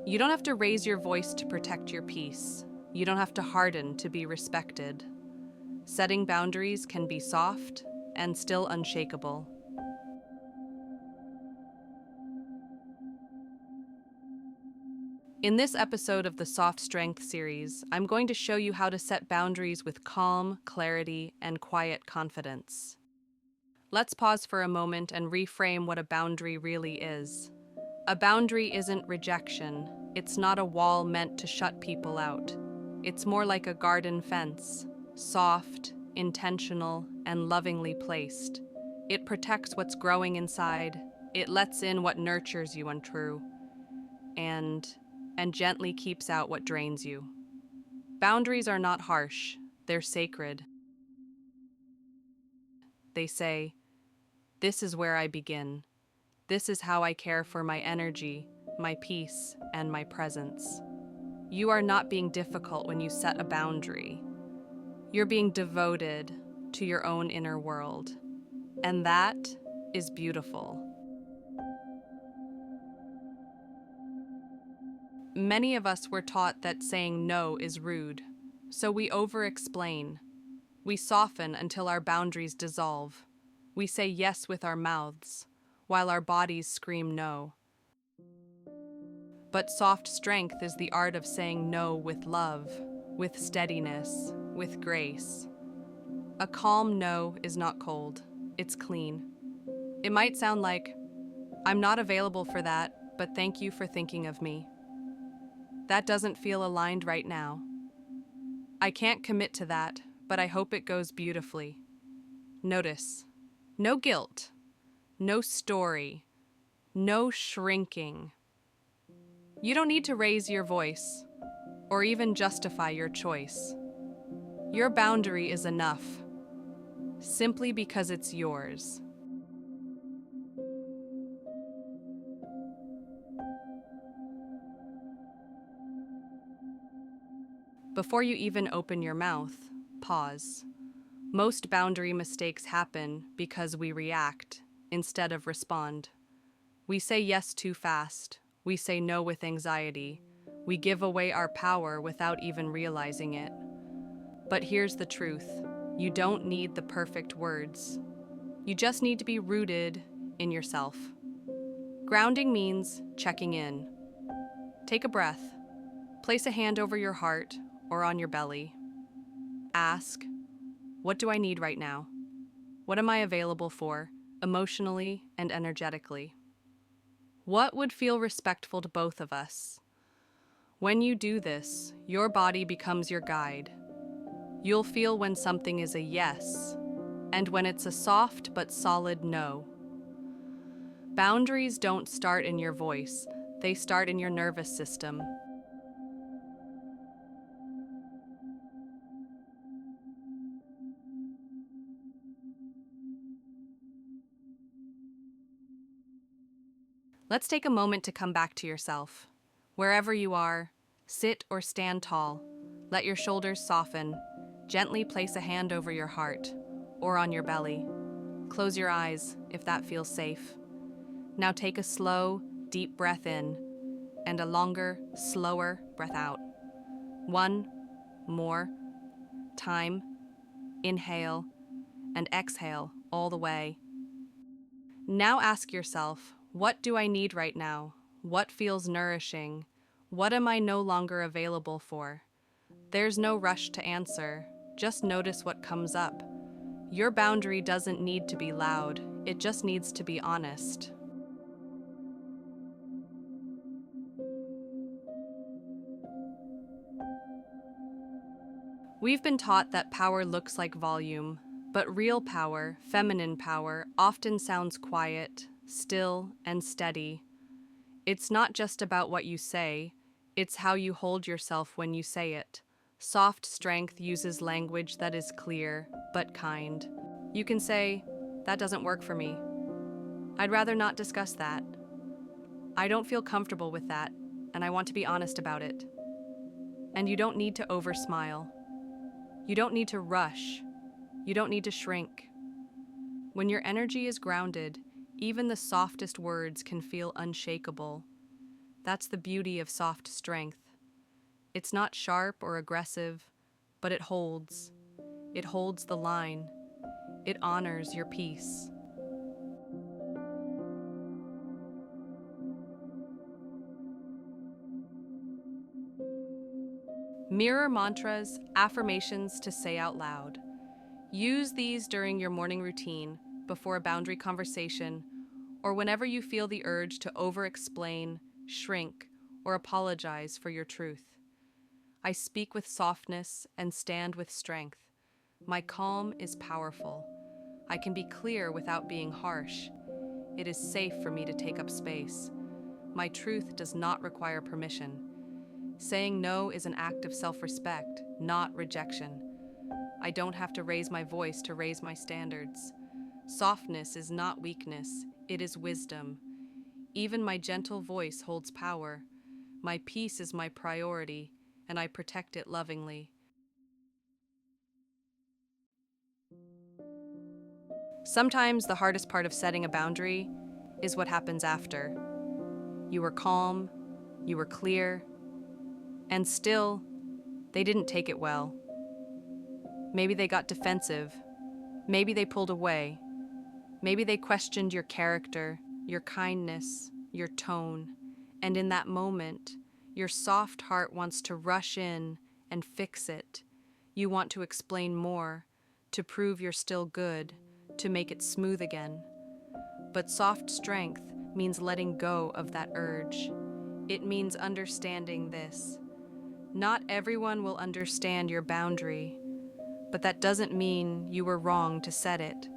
You don't have to raise your voice to protect your peace. You don't have to harden to be respected. Setting boundaries can be soft and still unshakable. In this episode of the Soft Strength series, I'm going to show you how to set boundaries with calm, clarity, and quiet confidence. Let's pause for a moment and reframe what a boundary really is. A boundary isn't rejection. It's not a wall meant to shut people out. It's more like a garden fence, soft, intentional, and lovingly placed. It protects what's growing inside. It lets in what nurtures you untrue, and gently keeps out what drains you. Boundaries are not harsh. They're sacred. They say, "This is where I begin. This is how I care for my energy, my peace, and my presence." You are not being difficult when you set a boundary. You're being devoted to your own inner world. And that is beautiful. Many of us were taught that saying no is rude, so we over-explain. We soften until our boundaries dissolve. We say yes with our mouths, while our bodies scream no. But soft strength is the art of saying no with love, with steadiness, with grace. A calm no is not cold, it's clean. It might sound like, "I'm not available for that, but thank you for thinking of me. That doesn't feel aligned right now. I can't commit to that, but I hope it goes beautifully." Notice, no guilt, no story, no shrinking. You don't need to raise your voice or even justify your choice. Your boundary is enough, simply because it's yours. Before you even open your mouth, pause. Most boundary mistakes happen because we react instead of respond. We say yes too fast. We say no with anxiety. We give away our power without even realizing it. But here's the truth. You don't need the perfect words. You just need to be rooted in yourself. Grounding means checking in. Take a breath. Place a hand over your heart or on your belly. Ask, what do I need right now? What am I available for, emotionally and energetically? What would feel respectful to both of us? When you do this, your body becomes your guide. You'll feel when something is a yes, and when it's a soft but solid no. Boundaries don't start in your voice, they start in your nervous system. Let's take a moment to come back to yourself. Wherever you are, sit or stand tall. Let your shoulders soften. Gently place a hand over your heart or on your belly. Close your eyes if that feels safe. Now take a slow, deep breath in and a longer, slower breath out. One more time. Inhale and exhale all the way. Now ask yourself, what do I need right now? What feels nourishing? What am I no longer available for? There's no rush to answer. Just notice what comes up. Your boundary doesn't need to be loud. It just needs to be honest. We've been taught that power looks like volume, but real power, feminine power, often sounds quiet, still, and steady. It's not just about what you say, it's how you hold yourself when you say it. Soft strength uses language that is clear, but kind. You can say, "That doesn't work for me. I'd rather not discuss that. I don't feel comfortable with that, and I want to be honest about it." And you don't need to oversmile. You don't need to rush. You don't need to shrink. When your energy is grounded, even the softest words can feel unshakable. That's the beauty of soft strength. It's not sharp or aggressive, but it holds. It holds the line. It honors your peace. Mirror mantras, affirmations to say out loud. Use these during your morning routine, before a boundary conversation, or whenever you feel the urge to over-explain, shrink, or apologize for your truth. I speak with softness and stand with strength. My calm is powerful. I can be clear without being harsh. It is safe for me to take up space. My truth does not require permission. Saying no is an act of self-respect, not rejection. I don't have to raise my voice to raise my standards. Softness is not weakness, it is wisdom. Even my gentle voice holds power. My peace is my priority, and I protect it lovingly. Sometimes the hardest part of setting a boundary is what happens after. You were calm, you were clear, and still, they didn't take it well. Maybe they got defensive. Maybe they pulled away. Maybe they questioned your character, your kindness, your tone. And in that moment, your soft heart wants to rush in and fix it. You want to explain more, to prove you're still good, to make it smooth again. But soft strength means letting go of that urge. It means understanding this. Not everyone will understand your boundary, but that doesn't mean you were wrong to set it.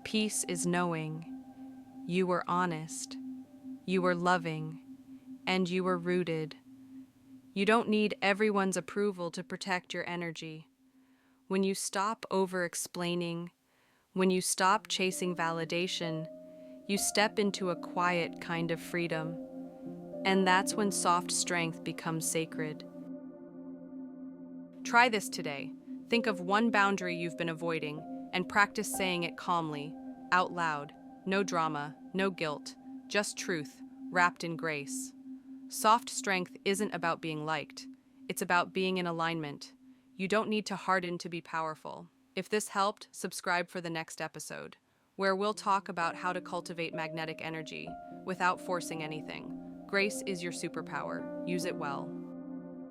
Peace is knowing you were honest, you were loving, and you were rooted. You don't need everyone's approval to protect your energy. When you stop over-explaining, when you stop chasing validation, you step into a quiet kind of freedom. And that's when soft strength becomes sacred. Try this today. Think of one boundary you've been avoiding and practice saying it calmly, out loud. No drama, no guilt, just truth, wrapped in grace. Soft strength isn't about being liked. It's about being in alignment. You don't need to harden to be powerful. If this helped, subscribe for the next episode, where we'll talk about how to cultivate magnetic energy without forcing anything. Grace is your superpower. Use it well.